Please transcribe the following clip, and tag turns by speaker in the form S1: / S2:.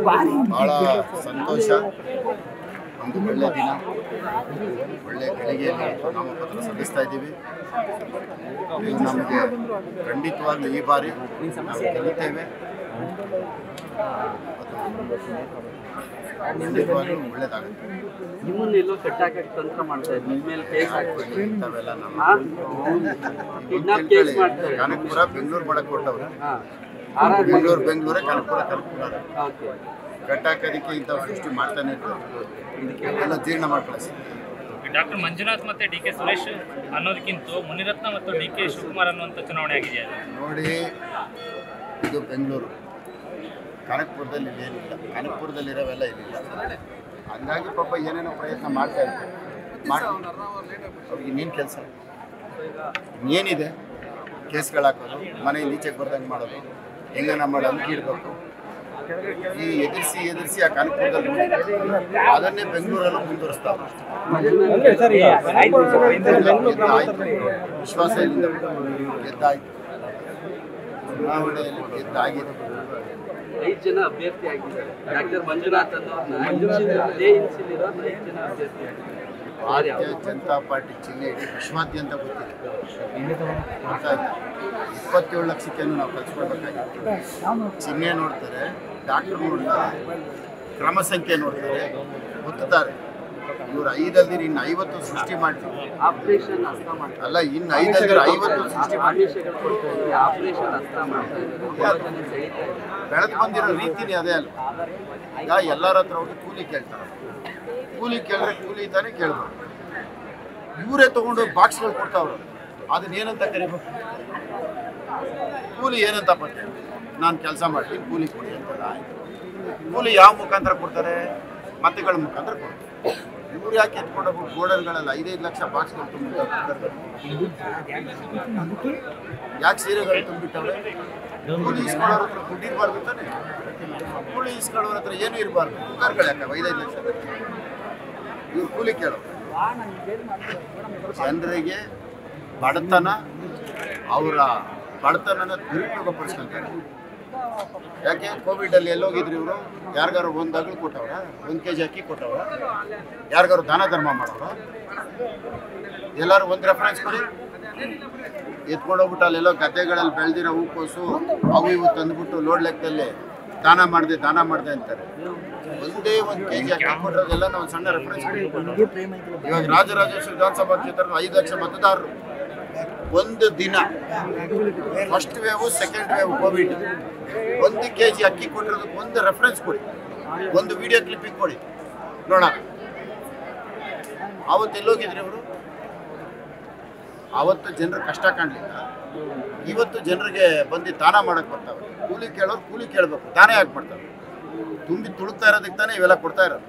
S1: ಭಾಳ ಸಂತೋಷ. ಒಂದು ಒಳ್ಳೆ ದಿನ, ಒಳ್ಳೆ ಗಳಿಗೆಯಲ್ಲಿ ನಾಮಪತ್ರ ಸಲ್ಲಿಸ್ತಾ ಇದ್ದೀವಿ. ಇದು ನಮಗೆ ಖಂಡಿತವಾಗ್ಲೂ ಈ ಬಾರಿ ನಾವು ಗೆಲ್ಲುತ್ತೇವೆ. ಖಂಡಿತವಾಗ್ಲೂ ಒಳ್ಳೇದಾಗುತ್ತೆ.
S2: ನಿಮ್ಮನ್ನ ಎಲ್ಲೋ ಕಟ್ಟಾಕಕ್ಕೆ ತಂತ್ರ ಮಾಡ್ತಾ ಇದ್ರು, ನಿಮ್ಮ ಮೇಲೆ ಕೇಸ್ ಹಾಕ್ಬೇಕು
S1: ಇಂಥವೆಲ್ಲ ನಮ್ಮ
S2: ಕೇಸ್ ಮಾಡ್ತಾರೆ.
S1: ಕನಕಪುರ ಬೆಂಗಳೂರು ಮಾಡಕ್ಕೆ ಕೊಟ್ಟವ್ರು. ಬೆಂಗಳೂರೇ ಕನಕಪುರ ಕಟ್ಟಾಕೋದಕ್ಕೆ ಇಂಥ ಸೃಷ್ಟಿ ಮಾಡ್ತಾನೆ ಇರ್ತಾರೆ. ಎಲ್ಲ ಜೀರ್ಣ ಮಾಡ್ಕೊಳ್ಳಿ.
S3: ಡಾಕ್ಟರ್ ಮಂಜುನಾಥ್ ಮತ್ತು ಡಿ ಕೆ ಸುರೇಶ್ ಅನ್ನೋದಕ್ಕಿಂತ ಮುನಿರತ್ನ ಮತ್ತು ಡಿ ಕೆ ಶಿವಕುಮಾರ್ ಅನ್ನುವಂಥ ಚುನಾವಣೆ ಆಗಿದೆ
S1: ನೋಡಿ. ಇದು ಬೆಂಗಳೂರು, ಕನಕಪುರದಲ್ಲಿ ಏನಿಲ್ಲ, ಕನಕಪುರದಲ್ಲಿರೋವೆಲ್ಲ ಇರಲಿಲ್ಲ. ಹಂಗಾಗಿ ಪಾಪ ಏನೇನೋ ಪ್ರಯತ್ನ ಮಾಡ್ತಾ ಇರ್ತಾರೆ. ಅವ್ರಿಗೆ ಇನ್ನೇನು ಕೆಲಸ, ಇನ್ನೇನಿದೆ? ಕೇಸ್ಗಳು ಹಾಕೋದು, ಮನೆ ಈಚೆಗೆ ಬರ್ದಂಗೆ ಮಾಡೋದು, ಹೆಂಗ ನಮ್ಮ ಅಂಕಿ ಇಡಬೇಕು, ಈ ಎದುರಿಸಿ ಆ ಕನಕಪುರದಲ್ಲಿ ಅದನ್ನೇ ಬೆಂಗಳೂರಲ್ಲೂ ಮುಂದುವರಿಸ್ತಾರೆ. ವಿಶ್ವಾಸ ಇಲ್ಲಿಂದ ಗೆದ್ದಾಯ್ತು, ಚುನಾವಣೆಯಲ್ಲಿ ಗೆದ್ದಾಗಿದೆ.
S2: 5 ಜನ ಅಭ್ಯರ್ಥಿ ಆಗಿದ್ದಾರೆ. ಡಾಕ್ಟರ್ ಮಂಜುನಾಥ್ ಅನ್ನೋರ್ನ 5 ಜನ ಅಭ್ಯರ್ಥಿ ಆಗಿದ್ದಾರೆ.
S1: ಭಾರತೀಯ ಜನತಾ ಪಾರ್ಟಿ ಚಿಹ್ನೆ ಇಡೀ ವಿಶ್ವಾದ್ಯಂತ ಗೊತ್ತಿದೆ. 27 ಲಕ್ಷಕ್ಕೇನು ನಾವು ಕಲ್ಸ್ಕೊಳ್ಬೇಕಾಗಿತ್ತು. ಚಿಹ್ನೆ ನೋಡ್ತಾರೆ, ಡಾಕ್ಟರ್ ನೋಡ್ತಾರೆ, ಕ್ರಮ ಸಂಖ್ಯೆ ನೋಡ್ತಾರೆ, ಗೊತ್ತಾರೆ. ಇವರು 5 ಅಲ್ದಿರಿ ಇನ್ನು 50 ಸೃಷ್ಟಿ ಮಾಡ್ತೀವಿ.
S2: ಆಪರೇಷನ್ ಹಸ್ತ ಮಾಡ್ತಾರೆ.
S1: ಅಲ್ಲ, ಇನ್ನು 5 ಅಲ್ದಿರಿ 50 ಸೃಷ್ಟಿ
S2: ಆದೇಶಗಳು ಕೊಡ್ತಾ ಇದ್ದಾರೆ. ಆಪರೇಷನ್ ಹಸ್ತ ಮಾಡ್ತಾ ಇದ್ದಾರೆ.
S1: ಬೆಳೆದು ಬಂದಿರೋ ರೀತಿನೇ ಅದೇ ಅಲ್ಲ. ಈಗ ಎಲ್ಲರ ಹತ್ರ ಹೋಗಿ ಕೂಲಿ ಕೇಳ್ತಾರೆ. ಕೂಲಿ ಕೇಳಿದ್ರೆ ಕೂಲಿ ತಾನೇ ಕೇಳ್ಬೋದು. ಇವರೇ ತೊಗೊಂಡು ಬಾಕ್ಸ್ಗಳು ಕೊಡ್ತಾವ್ರು. ಅದನ್ನ ಏನಂತ ಕರಿಬೇಕು? ಕೂಲಿ ಏನಂತ ಪತ್ತೆ? ನಾನು ಕೆಲಸ ಮಾಡ್ತೀನಿ, ಕೂಲಿ ಕೊಡಿ ಅಂತಲ್ಲ. ಕೂಲಿ ಯಾವ ಮುಖಾಂತರ ಕೊಡ್ತಾರೆ? ಮತಗಳ ಮುಖಾಂತರ ಕೊಡ್ತಾರೆ. ಇವ್ರು ಯಾಕೆ ಎತ್ಕೊಂಡೋಗ್ಬಿಟ್ಟು ಗೋಡನ್ಗಳೆಲ್ಲ 5-5 ಲಕ್ಷ ಬಾಕ್ಸ್ಗಳು ತುಂಬಿಟ್ಟವ್ರೆ? ಯಾಕೆ ಸೀರೆಗಳು ತುಂಬಿಟ್ಟವ್ರೆ? ಕೂಲಿ ಇಸ್ಕೊಳ್ಳೋರ ಹತ್ರ ದುಡ್ಡು ಇರಬಾರ್ದು ತಾನೆ? ಕೂಲಿ ಇಸ್ಕೊಳ್ಳೋರ ಹತ್ರ ಏನೂ ಇರಬಾರ್ದು. ಕುಕ್ಕರ್ಗಳು ಯಾಕೆ 5-5 ಲಕ್ಷ? ಇವ್ರು ಕೂಲಿ ಕೇಳೋರು. ಜನರಿಗೆ ಬಡತನ, ಅವರ ಬಡತನನ ದುರುಪಯೋಗ ಪಡಿಸ್ಕೊಂತಾರೆ. ಯಾಕೆ ಕೋವಿಡಲ್ಲಿ ಎಲ್ಲೋಗಿದ್ರು ಇವರು? ಯಾರಿಗಾರು 1 ಅಗಳು ಕೊಟ್ಟವ್ರ? 1 kg ಅಕ್ಕಿ ಕೊಟ್ಟವ್ರ? ಯಾರಿಗಾರು ದಾನ ಧರ್ಮ ಮಾಡವ್ರ? ಎಲ್ಲರೂ ಒಂದು ರೆಫರೆನ್ಸ್ ಕೊಡಿ. ಎತ್ಕೊಂಡೋಗ್ಬಿಟ್ಟು ಅಲ್ಲೆಲ್ಲೋ ಗದ್ದೆಗಳಲ್ಲಿ ಬೆಳೆದಿರೋ ಹೂಕೋಸು ಅವು ಇವು ತಂದುಬಿಟ್ಟು ಲೋಡ್ ಲೆಕ್ಕದಲ್ಲಿ ದಾನ ಮಾಡಿದೆ ಅಂತಾರೆ. ಒಂದೇ 1 kg ಅಕ್ಕಿ ಕೊಟ್ಟೋದೆಲ್ಲ ನಾವು ಸಣ್ಣ ರೆಫರೆನ್ಸ್ ಕೊಡಿ. ಇವಾಗ ರಾಜರಾಜೇಶ್ವರಿ ವಿಧಾನಸಭಾ ಕ್ಷೇತ್ರದ 5 ಲಕ್ಷ ಮತದಾರರು ಒಂದು ದಿನ first wave second wave Covid 1 kg ಅಕ್ಕಿ ಕೊಟ್ಟಿರೋದಕ್ಕೆ ಒಂದು ರೆಫರೆನ್ಸ್ ಕೊಡಿ, ಒಂದು ವಿಡಿಯೋ ಕ್ಲಿಪ್ಪಿಂಗ್ ಕೊಡಿ ನೋಡೋಣ. ಆವತ್ತು ಎಲ್ಲೋಗಿದ್ರಿ ಅವರು? ಆವತ್ತು ಜನರು ಕಷ್ಟ ಕಾಣಲಿಲ್ಲ. ಇವತ್ತು ಜನರಿಗೆ ಬಂದು ದಾನ ಮಾಡಕ್ಕೆ ಬರ್ತಾವೆ. ಕೂಲಿ ಕೇಳೋರು ಕೂಲಿ ಕೇಳಬೇಕು, ದಾನ ಯಾಕೆ ಮಾಡ್ತಾರೆ? ತುಂಬಿ ತುಳುಕ್ತಾ ಇರೋದಕ್ಕೆ ತಾನೇ ಇವೆಲ್ಲ ಕೊಡ್ತಾ ಇರೋದು.